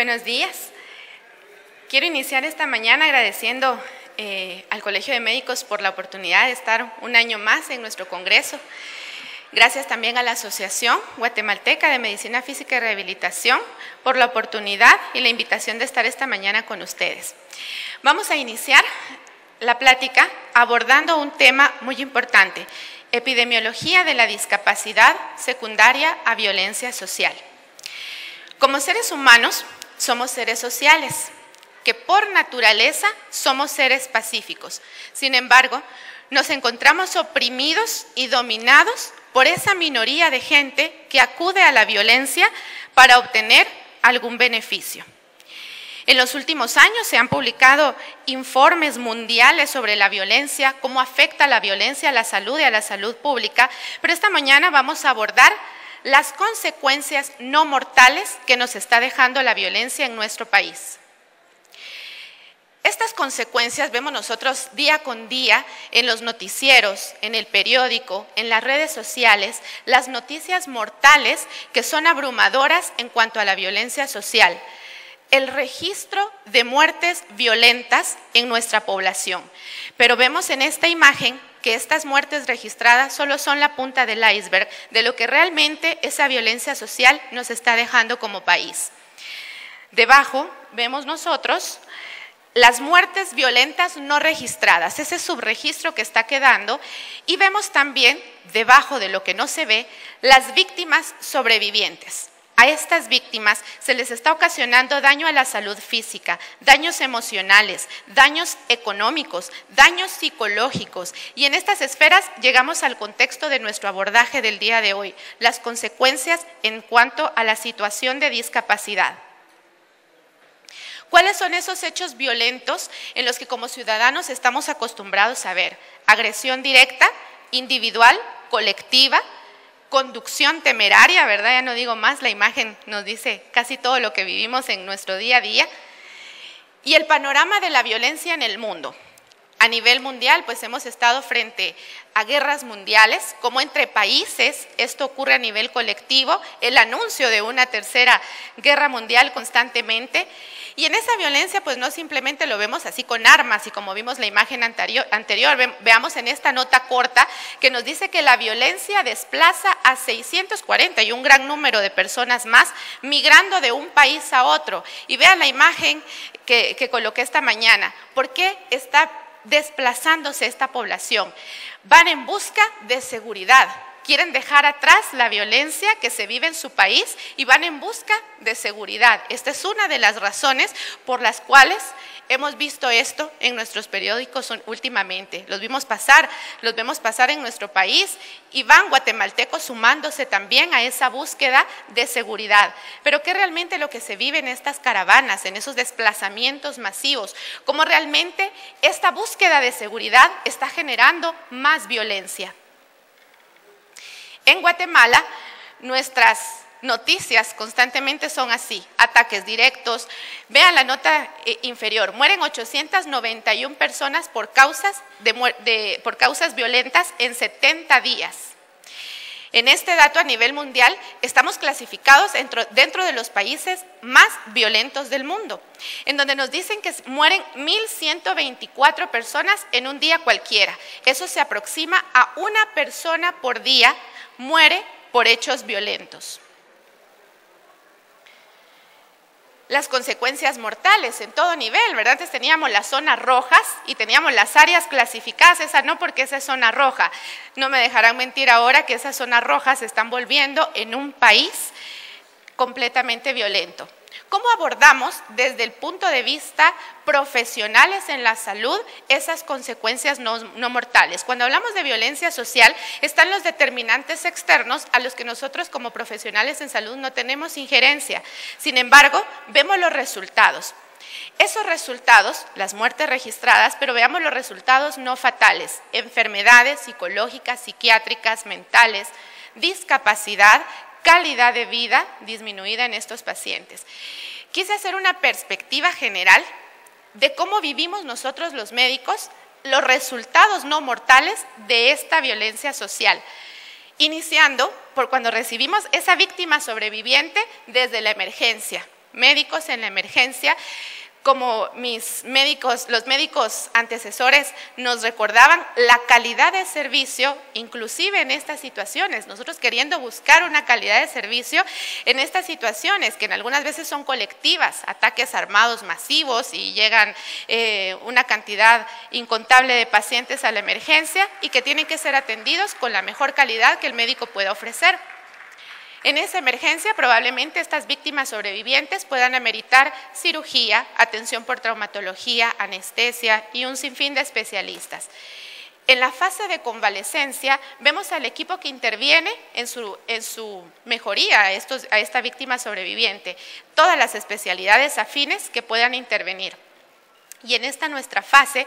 buenos días. Quiero iniciar esta mañana agradeciendo al Colegio de Médicos por la oportunidad de estar un año más en nuestro congreso. Gracias también a la Asociación Guatemalteca de Medicina Física y Rehabilitación por la oportunidad y la invitación de estar esta mañana con ustedes. Vamos a iniciar la plática abordando un tema muy importante: epidemiología de la discapacidad secundaria a violencia social. Como seres humanos, somos seres sociales, que por naturaleza somos seres pacíficos. Sin embargo, nos encontramos oprimidos y dominados por esa minoría de gente que acude a la violencia para obtener algún beneficio. En los últimos años se han publicado informes mundiales sobre la violencia, cómo afecta la violencia a la salud y a la salud pública, pero esta mañana vamos a abordar las consecuencias no mortales que nos está dejando la violencia en nuestro país. Estas consecuencias vemos nosotros día con día en los noticieros, en el periódico, en las redes sociales, las noticias mortales que son abrumadoras en cuanto a la violencia social. El registro de muertes violentas en nuestra población. Pero vemos en esta imagen que estas muertes registradas solo son la punta del iceberg de lo que realmente esa violencia social nos está dejando como país. Debajo vemos nosotros las muertes violentas no registradas, ese subregistro que está quedando, y vemos también, debajo de lo que no se ve, las víctimas sobrevivientes. A estas víctimas se les está ocasionando daño a la salud física, daños emocionales, daños económicos, daños psicológicos. Y en estas esferas llegamos al contexto de nuestro abordaje del día de hoy, las consecuencias en cuanto a la situación de discapacidad. ¿Cuáles son esos hechos violentos en los que como ciudadanos estamos acostumbrados a ver? Agresión directa, individual, colectiva, conducción temeraria, ¿verdad? Ya no digo más, la imagen nos dice casi todo lo que vivimos en nuestro día a día. Y el panorama de la violencia en el mundo. A nivel mundial, pues hemos estado frente a guerras mundiales, como entre países, esto ocurre a nivel colectivo, el anuncio de una tercera guerra mundial constantemente. Y en esa violencia, pues no simplemente lo vemos así con armas, y como vimos la imagen anterior, veamos en esta nota corta que nos dice que la violencia desplaza a 640 y un gran número de personas más migrando de un país a otro. Y vean la imagen que coloqué esta mañana. ¿Por qué está desplazándose esta población? Van en busca de seguridad. Quieren dejar atrás la violencia que se vive en su país y van en busca de seguridad. Esta es una de las razones por las cuales hemos visto esto en nuestros periódicos últimamente. Los vemos pasar en nuestro país y van guatemaltecos sumándose también a esa búsqueda de seguridad. Pero ¿qué realmente lo que se vive en estas caravanas, en esos desplazamientos masivos? ¿Cómo realmente esta búsqueda de seguridad está generando más violencia? En Guatemala, nuestras noticias constantemente son así: ataques directos. Vean la nota inferior: mueren 891 personas por causas violentas en 70 días. En este dato a nivel mundial estamos clasificados dentro de los países más violentos del mundo, en donde nos dicen que mueren 1.124 personas en un día cualquiera. Eso se aproxima a una persona por día muere por hechos violentos. Las consecuencias mortales en todo nivel, ¿verdad? Antes teníamos las zonas rojas y teníamos las áreas clasificadas, esa no, porque esa es zona roja. No me dejarán mentir ahora que esas zonas rojas se están volviendo en un país completamente violento. ¿Cómo abordamos desde el punto de vista profesionales en la salud esas consecuencias no mortales? Cuando hablamos de violencia social, están los determinantes externos a los que nosotros como profesionales en salud no tenemos injerencia. Sin embargo, vemos los resultados. Esos resultados, las muertes registradas, pero veamos los resultados no fatales: enfermedades psicológicas, psiquiátricas, mentales, discapacidad, calidad de vida disminuida en estos pacientes. Quise hacer una perspectiva general de cómo vivimos nosotros los médicos los resultados no mortales de esta violencia social, iniciando por cuando recibimos esa víctima sobreviviente desde la emergencia. médicos en la emergencia, como los médicos antecesores nos recordaban, la calidad de servicio, inclusive en estas situaciones, nosotros queriendo buscar una calidad de servicio en estas situaciones, que en algunas veces son colectivas, ataques armados masivos y llegan una cantidad incontable de pacientes a la emergencia y que tienen que ser atendidos con la mejor calidad que el médico pueda ofrecer. En esa emergencia, probablemente estas víctimas sobrevivientes puedan ameritar cirugía, atención por traumatología, anestesia y un sinfín de especialistas. En la fase de convalecencia, vemos al equipo que interviene en su mejoría a esta víctima sobreviviente, todas las especialidades afines que puedan intervenir. Y en esta nuestra fase,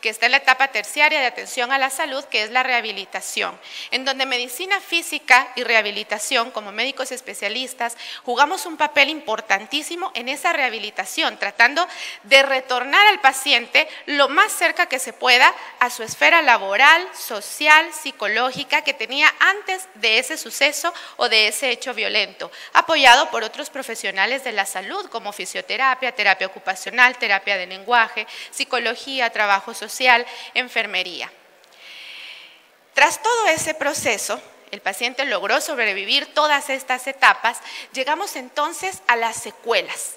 que está en la etapa terciaria de atención a la salud, que es la rehabilitación, en donde medicina física y rehabilitación, como médicos especialistas, jugamos un papel importantísimo en esa rehabilitación, tratando de retornar al paciente lo más cerca que se pueda a su esfera laboral, social, psicológica que tenía antes de ese suceso o de ese hecho violento, apoyado por otros profesionales de la salud, como fisioterapia, terapia ocupacional, terapia de lenguaje, psicología, trabajo social, enfermería. Tras todo ese proceso, el paciente logró sobrevivir todas estas etapas, llegamos entonces a las secuelas.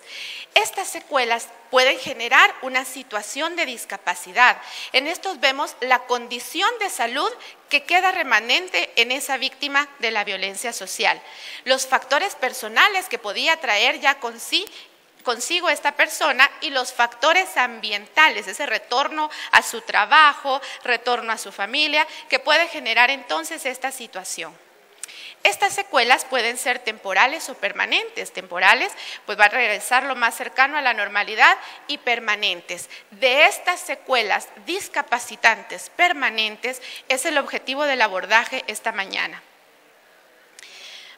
Estas secuelas pueden generar una situación de discapacidad. En estos vemos la condición de salud que queda remanente en esa víctima de la violencia social. Los factores personales que podía traer ya consigo esta persona y los factores ambientales, ese retorno a su trabajo, retorno a su familia, que puede generar entonces esta situación. Estas secuelas pueden ser temporales o permanentes. Temporales, pues va a regresar lo más cercano a la normalidad, y permanentes. De estas secuelas discapacitantes permanentes es el objetivo del abordaje esta mañana.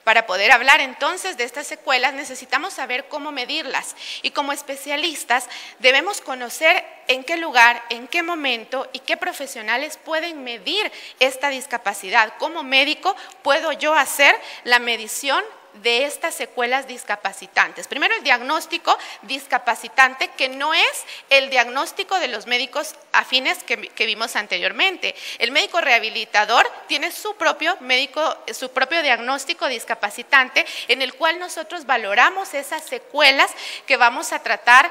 Para poder hablar entonces de estas secuelas necesitamos saber cómo medirlas y como especialistas debemos conocer en qué lugar, en qué momento y qué profesionales pueden medir esta discapacidad. Como médico puedo yo hacer la medición de estas secuelas discapacitantes. Primero, el diagnóstico discapacitante, que no es el diagnóstico de los médicos afines que vimos anteriormente. El médico rehabilitador tiene su propio diagnóstico discapacitante, en el cual nosotros valoramos esas secuelas que vamos a tratar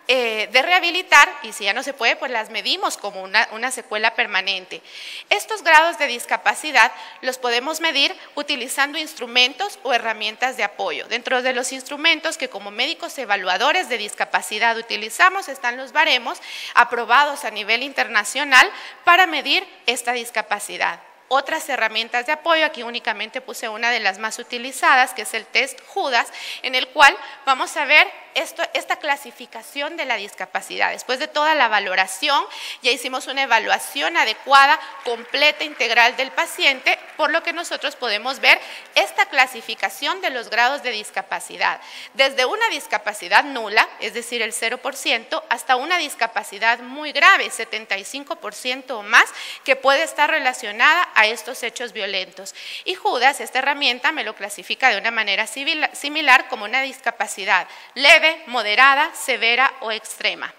de rehabilitar, y si ya no se puede, pues las medimos como una secuela permanente. Estos grados de discapacidad los podemos medir utilizando instrumentos o herramientas de apoyo. Dentro de los instrumentos que como médicos evaluadores de discapacidad utilizamos están los baremos aprobados a nivel internacional para medir esta discapacidad. Otras herramientas de apoyo, aquí únicamente puse una de las más utilizadas, que es el test Judas, en el cual vamos a ver esta clasificación de la discapacidad. Después de toda la valoración, ya hicimos una evaluación adecuada, completa, integral del paciente, por lo que nosotros podemos ver esta clasificación de los grados de discapacidad. Desde una discapacidad nula, es decir, el 0%, hasta una discapacidad muy grave, 75% o más, que puede estar relacionada a estos hechos violentos. Y Judas, esta herramienta, me lo clasifica de una manera similar como una discapacidad leve, moderada, severa o extrema.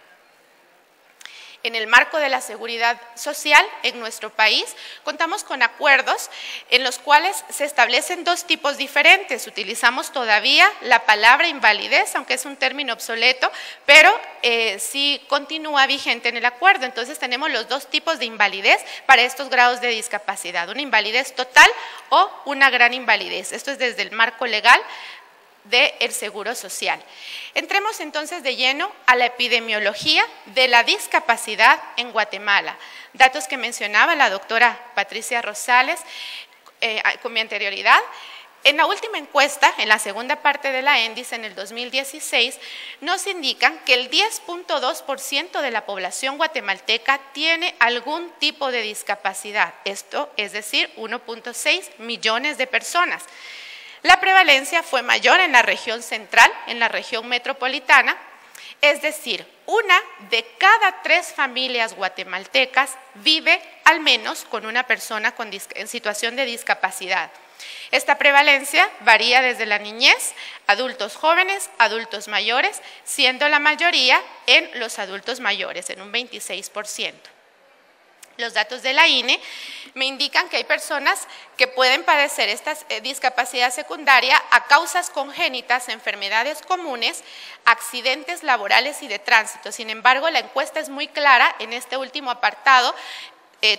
En el marco de la seguridad social en nuestro país, contamos con acuerdos en los cuales se establecen dos tipos diferentes. Utilizamos todavía la palabra invalidez, aunque es un término obsoleto, pero sí continúa vigente en el acuerdo. Entonces tenemos los dos tipos de invalidez para estos grados de discapacidad, una invalidez total o una gran invalidez. Esto es desde el marco legal del Seguro Social. Entremos entonces de lleno a la epidemiología de la discapacidad en Guatemala. Datos que mencionaba la doctora Patricia Rosales con mi anterioridad. En la última encuesta, en la segunda parte de la ENDIS en el 2016, nos indican que el 10.2% de la población guatemalteca tiene algún tipo de discapacidad. Esto es decir, 1.6 millones de personas. La prevalencia fue mayor en la región central, en la región metropolitana, Es decir, 1 de cada 3 familias guatemaltecas vive al menos con una persona en situación de discapacidad. Esta prevalencia varía desde la niñez, adultos jóvenes, adultos mayores, siendo la mayoría en los adultos mayores, en un 26%. Los datos de la INE me indican que hay personas que pueden padecer esta discapacidad secundaria a causas congénitas, enfermedades comunes, accidentes laborales y de tránsito. Sin embargo, la encuesta es muy clara en este último apartado,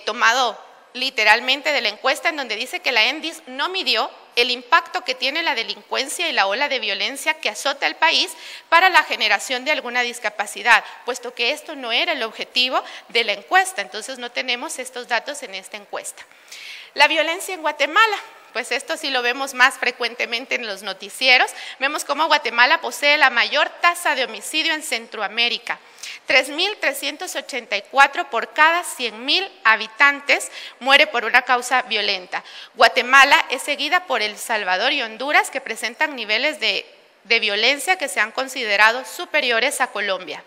tomado literalmente de la encuesta, en donde dice que la ENDIS no midió el impacto que tiene la delincuencia y la ola de violencia que azota el país para la generación de alguna discapacidad, puesto que esto no era el objetivo de la encuesta, entonces no tenemos estos datos en esta encuesta. La violencia en Guatemala. Pues esto sí lo vemos más frecuentemente en los noticieros. Vemos cómo Guatemala posee la mayor tasa de homicidio en Centroamérica. 3.384 por cada 100.000 habitantes muere por una causa violenta. Guatemala es seguida por El Salvador y Honduras, que presentan niveles de violencia que se han considerado superiores a Colombia.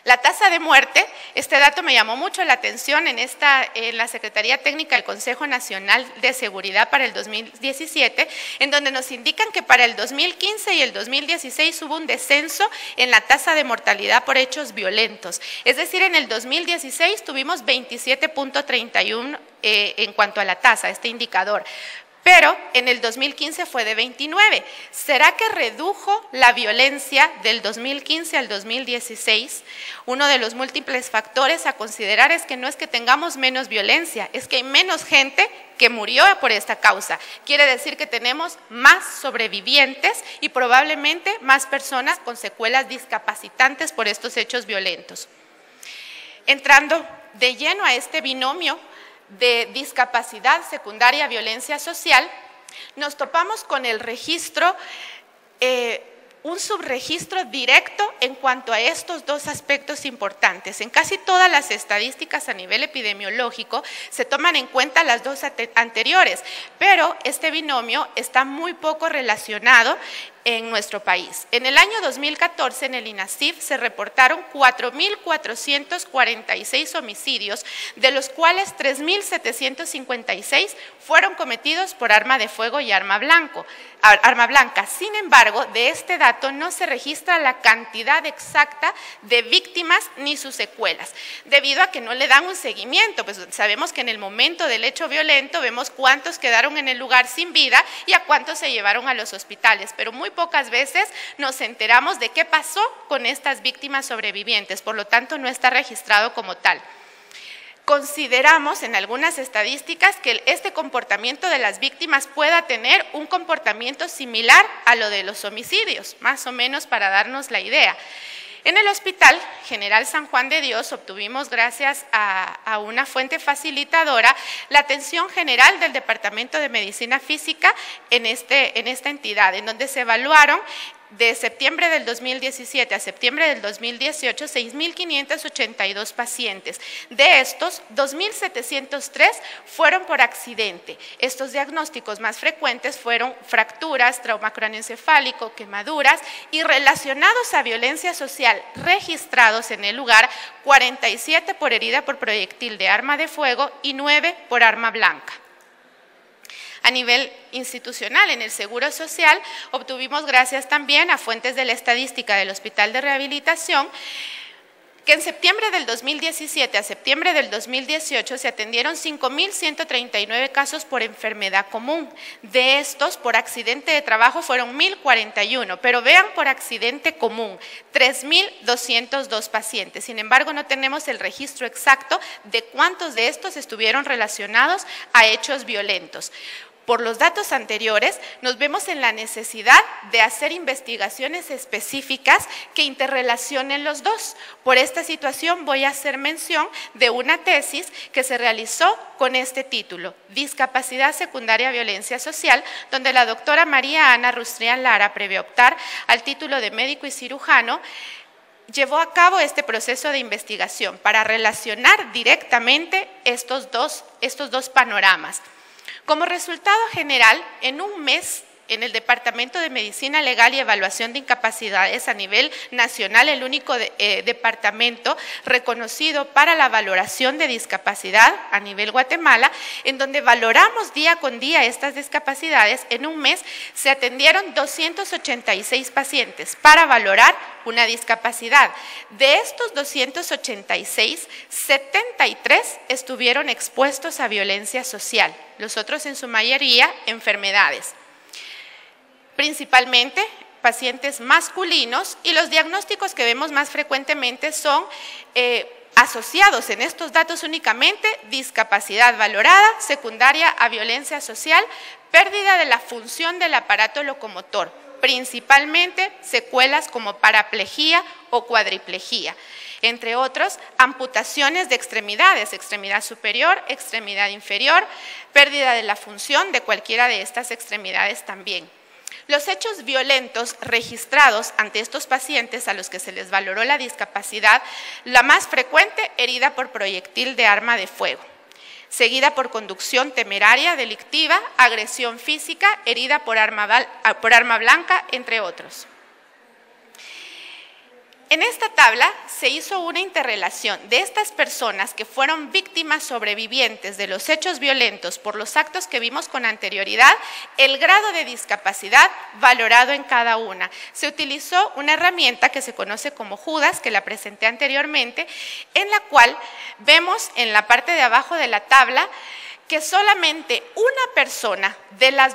La tasa de muerte, este dato me llamó mucho la atención en la Secretaría Técnica del Consejo Nacional de Seguridad para el 2017, en donde nos indican que para el 2015 y el 2016 hubo un descenso en la tasa de mortalidad por hechos violentos. Es decir, en el 2016 tuvimos 27.31 en cuanto a la tasa, este indicador. Pero en el 2015 fue de 29. ¿Será que redujo la violencia del 2015 al 2016? Uno de los múltiples factores a considerar es que no es que tengamos menos violencia, es que hay menos gente que murió por esta causa. Quiere decir que tenemos más sobrevivientes y probablemente más personas con secuelas discapacitantes por estos hechos violentos. Entrando de lleno a este binomio de discapacidad secundaria, violencia social, nos topamos con el registro, un subregistro directo en cuanto a estos dos aspectos importantes. En casi todas las estadísticas a nivel epidemiológico se toman en cuenta las dos anteriores, pero este binomio está muy poco relacionado en nuestro país. En el año 2014, en el INACIF, se reportaron 4.446 homicidios, de los cuales 3.756 fueron cometidos por arma de fuego y arma blanca. Sin embargo, de este dato no se registra la cantidad exacta de víctimas ni sus secuelas, debido a que no le dan un seguimiento. Pues sabemos que en el momento del hecho violento vemos cuántos quedaron en el lugar sin vida y a cuántos se llevaron a los hospitales, pero muy pocas veces nos enteramos de qué pasó con estas víctimas sobrevivientes, por lo tanto no está registrado como tal. Consideramos en algunas estadísticas que este comportamiento de las víctimas pueda tener un comportamiento similar a lo de los homicidios, más o menos para darnos la idea. En el Hospital General San Juan de Dios obtuvimos, gracias a una fuente facilitadora, la atención general del Departamento de Medicina Física en esta entidad, en donde se evaluaron de septiembre del 2017 a septiembre del 2018, 6.582 pacientes. De estos, 2.703 fueron por accidente. Estos diagnósticos más frecuentes fueron fracturas, trauma craneoencefálico, quemaduras y relacionados a violencia social registrados en el lugar, 47 por herida por proyectil de arma de fuego y 9 por arma blanca. A nivel institucional, en el Seguro Social, obtuvimos, gracias también a fuentes de la estadística del Hospital de Rehabilitación, que en septiembre del 2017 a septiembre del 2018 se atendieron 5.139 casos por enfermedad común. De estos, por accidente de trabajo fueron 1.041, pero vean por accidente común, 3.202 pacientes. Sin embargo, no tenemos el registro exacto de cuántos de estos estuvieron relacionados a hechos violentos. Por los datos anteriores, nos vemos en la necesidad de hacer investigaciones específicas que interrelacionen los dos. Por esta situación voy a hacer mención de una tesis que se realizó con este título, Discapacidad Secundaria Violencia Social, donde la doctora María Ana Rustrián Lara, previo optar al título de médico y cirujano, llevó a cabo este proceso de investigación para relacionar directamente estos dos panoramas. Como resultado general, en un mes en el Departamento de Medicina Legal y Evaluación de Incapacidades a nivel nacional, el único departamento reconocido para la valoración de discapacidad a nivel Guatemala, en donde valoramos día con día estas discapacidades. En un mes se atendieron 286 pacientes para valorar una discapacidad. De estos 286, 73 estuvieron expuestos a violencia social, los otros en su mayoría enfermedades, principalmente pacientes masculinos, y los diagnósticos que vemos más frecuentemente son asociados en estos datos únicamente: discapacidad valorada secundaria a violencia social, pérdida de la función del aparato locomotor, principalmente secuelas como paraplegia o cuadriplegia, entre otros, amputaciones de extremidades, extremidad superior, extremidad inferior, pérdida de la función de cualquiera de estas extremidades también. Los hechos violentos registrados ante estos pacientes a los que se les valoró la discapacidad: la más frecuente, herida por proyectil de arma de fuego, seguida por conducción temeraria delictiva, agresión física, herida por arma blanca, entre otros. En esta tabla se hizo una interrelación de estas personas que fueron víctimas sobrevivientes de los hechos violentos por los actos que vimos con anterioridad, el grado de discapacidad valorado en cada una. Se utilizó una herramienta que se conoce como Judas, que la presenté anteriormente, en la cual vemos en la parte de abajo de la tabla que solamente una persona de las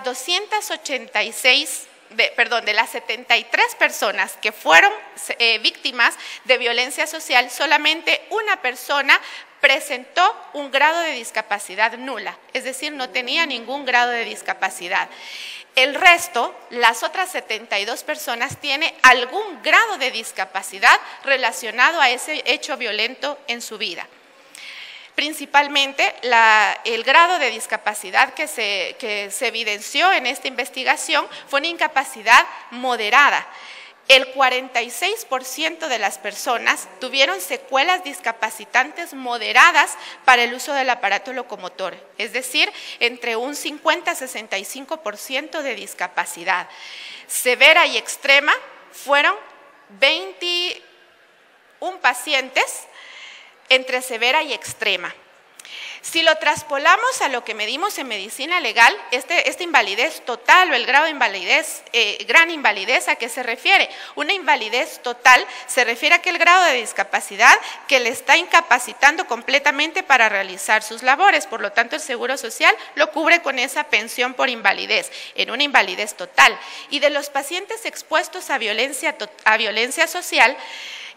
73 personas que fueron víctimas de violencia social, solamente una persona presentó un grado de discapacidad nula, es decir, no tenía ningún grado de discapacidad. El resto, las otras 72 personas, tienen algún grado de discapacidad relacionado a ese hecho violento en su vida. Principalmente, el grado de discapacidad que se evidenció en esta investigación fue una incapacidad moderada. El 46% de las personas tuvieron secuelas discapacitantes moderadas para el uso del aparato locomotor, es decir, entre un 50 a 65% de discapacidad. Severa y extrema fueron 21 pacientes entre severa y extrema. Si lo traspolamos a lo que medimos en medicina legal, esta invalidez total o el grado de invalidez, gran invalidez, ¿a qué se refiere? Una invalidez total se refiere a aquel grado de discapacidad que le está incapacitando completamente para realizar sus labores. Por lo tanto, el Seguro Social lo cubre con esa pensión por invalidez, en una invalidez total. Y de los pacientes expuestos a violencia social,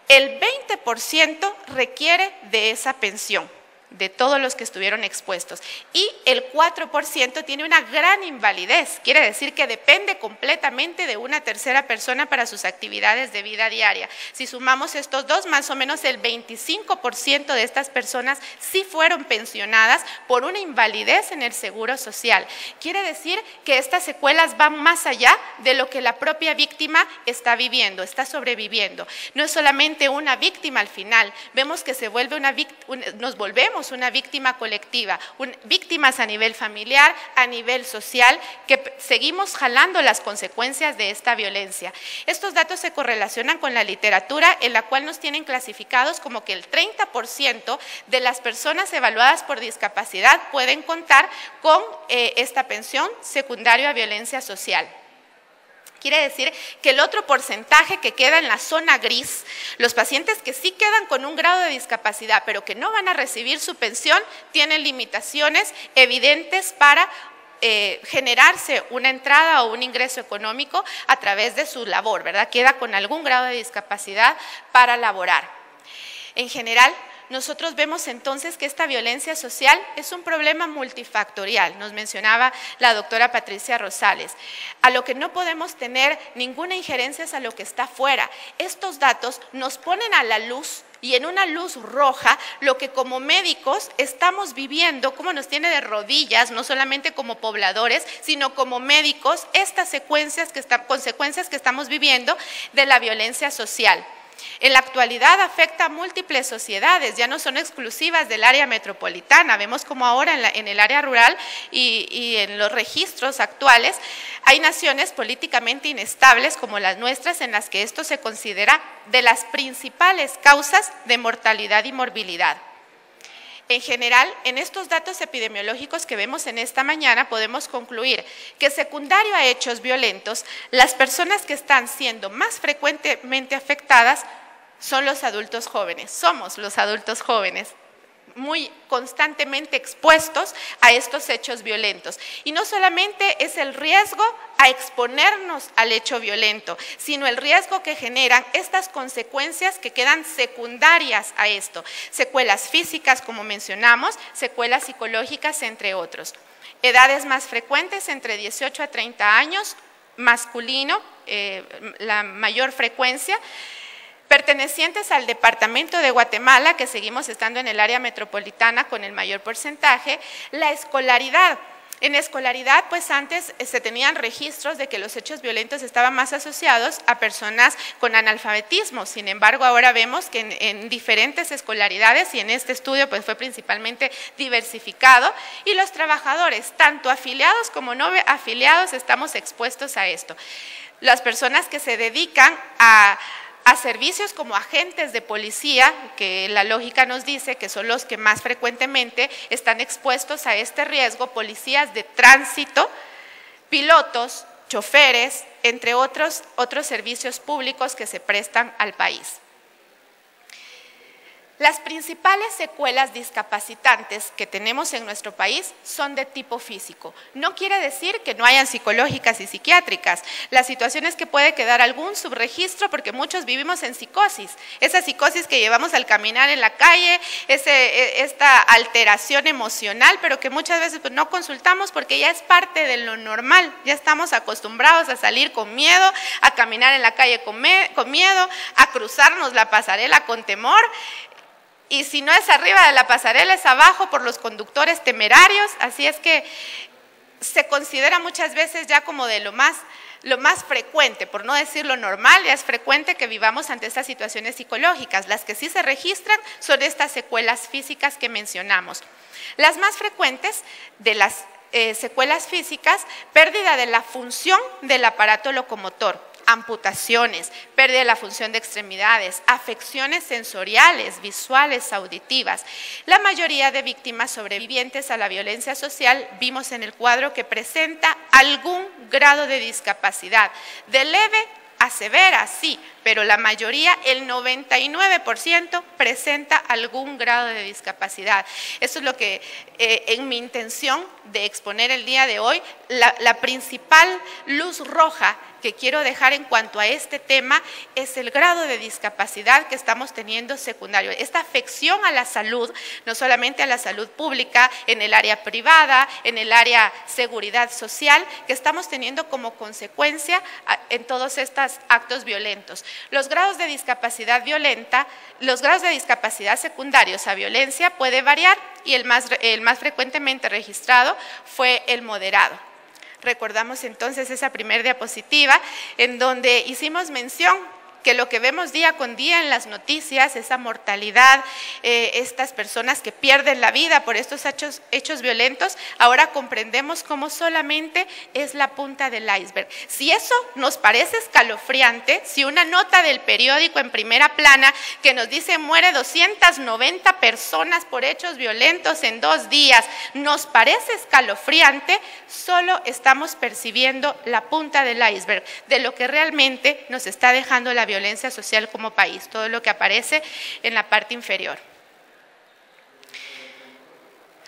el 20% requiere de esa pensión, de todos los que estuvieron expuestos, y el 4% tiene una gran invalidez, quiere decir que depende completamente de una tercera persona para sus actividades de vida diaria. Si sumamos estos dos, más o menos el 25% de estas personas sí fueron pensionadas por una invalidez en el Seguro Social. Quiere decir que estas secuelas van más allá de lo que la propia víctima está viviendo, está sobreviviendo. No es solamente una víctima al final, vemos que nos volvemos una víctima colectiva, víctimas a nivel familiar, a nivel social, que seguimos jalando las consecuencias de esta violencia. Estos datos se correlacionan con la literatura, en la cual nos tienen clasificados como que el 30% de las personas evaluadas por discapacidad pueden contar con esta pensión secundaria a violencia social. Quiere decir que el otro porcentaje que queda en la zona gris, los pacientes que sí quedan con un grado de discapacidad pero que no van a recibir su pensión, tienen limitaciones evidentes para generarse una entrada o un ingreso económico a través de su labor, ¿verdad? Queda con algún grado de discapacidad para laborar. En general, nosotros vemos entonces que esta violencia social es un problema multifactorial, nos mencionaba la doctora Patricia Rosales. A lo que no podemos tener ninguna injerencia es a lo que está afuera. Estos datos nos ponen a la luz y en una luz roja lo que como médicos estamos viviendo, cómo nos tiene de rodillas, no solamente como pobladores, sino como médicos, estas consecuencias que estamos viviendo de la violencia social. En la actualidad afecta a múltiples sociedades, ya no son exclusivas del área metropolitana. Vemos como ahora en el área rural y en los registros actuales Hay naciones políticamente inestables como las nuestras en las que esto se considera de las principales causas de mortalidad y morbilidad. En general, en estos datos epidemiológicos que vemos en esta mañana, podemos concluir que secundario a hechos violentos, las personas que están siendo más frecuentemente afectadas son los adultos jóvenes, somos los adultos jóvenes, muy constantemente expuestos a estos hechos violentos. Y no solamente es el riesgo a exponernos al hecho violento, sino el riesgo que generan estas consecuencias que quedan secundarias a esto. Secuelas físicas, como mencionamos, secuelas psicológicas, entre otros. Edades más frecuentes, entre 18 a 30 años, masculino, la mayor frecuencia. Pertenecientes al departamento de Guatemala, que seguimos estando en el área metropolitana con el mayor porcentaje, la escolaridad. En escolaridad, pues antes se tenían registros de que los hechos violentos estaban más asociados a personas con analfabetismo. Sin embargo, ahora vemos que en diferentes escolaridades, y en este estudio pues fue principalmente diversificado, y los trabajadores, tanto afiliados como no afiliados, estamos expuestos a esto. Las personas que se dedican a servicios como agentes de policía, que la lógica nos dice que son los que más frecuentemente están expuestos a este riesgo, policías de tránsito, pilotos, choferes, entre otros servicios públicos que se prestan al país. Las principales secuelas discapacitantes que tenemos en nuestro país son de tipo físico. No quiere decir que no hayan psicológicas y psiquiátricas. La situación es que puede quedar algún subregistro porque muchos vivimos en psicosis. Esa psicosis que llevamos al caminar en la calle, esta alteración emocional, pero que muchas veces pues, no consultamos porque ya es parte de lo normal. Ya estamos acostumbrados a salir con miedo, a caminar en la calle con miedo, a cruzarnos la pasarela con temor. Y si no es arriba de la pasarela, es abajo por los conductores temerarios, así es que se considera muchas veces ya como de lo más frecuente, por no decir lo normal, ya es frecuente que vivamos ante estas situaciones psicológicas. Las que sí se registran son estas secuelas físicas que mencionamos. Las más frecuentes de las secuelas físicas, pérdida de la función del aparato locomotor, amputaciones, pérdida de la función de extremidades, afecciones sensoriales, visuales, auditivas. La mayoría de víctimas sobrevivientes a la violencia social vimos en el cuadro que presenta algún grado de discapacidad, de leve a severa, sí, pero la mayoría, el 99%, presenta algún grado de discapacidad. Eso es lo que en mi intención de exponer el día de hoy, la principal luz roja que quiero dejar en cuanto a este tema es el grado de discapacidad que estamos teniendo secundario. Esta afección a la salud, no solamente a la salud pública, en el área privada, en el área seguridad social, que estamos teniendo como consecuencia en todos estos actos violentos. Los grados de discapacidad violenta, los grados de discapacidad secundarios a violencia puede variar y el más frecuentemente registrado fue el moderado. Recordamos entonces esa primera diapositiva en donde hicimos mención que lo que vemos día con día en las noticias, esa mortalidad, estas personas que pierden la vida por estos hechos violentos, ahora comprendemos cómo solamente es la punta del iceberg. Si eso nos parece escalofriante, si una nota del periódico en primera plana que nos dice muere 290 personas por hechos violentos en 2 días, nos parece escalofriante, solo estamos percibiendo la punta del iceberg de lo que realmente nos está dejando la violencia social como país, todo lo que aparece en la parte inferior.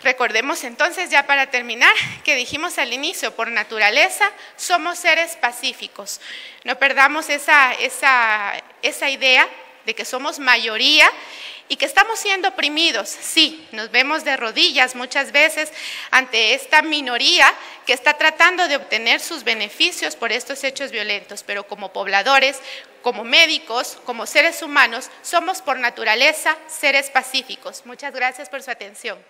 Recordemos entonces, ya para terminar, que dijimos al inicio, por naturaleza somos seres pacíficos. No perdamos esa idea de que somos mayoría y que estamos siendo oprimidos. Sí, nos vemos de rodillas muchas veces ante esta minoría que está tratando de obtener sus beneficios por estos hechos violentos, pero como pobladores, como médicos, como seres humanos, somos por naturaleza seres pacíficos. Muchas gracias por su atención.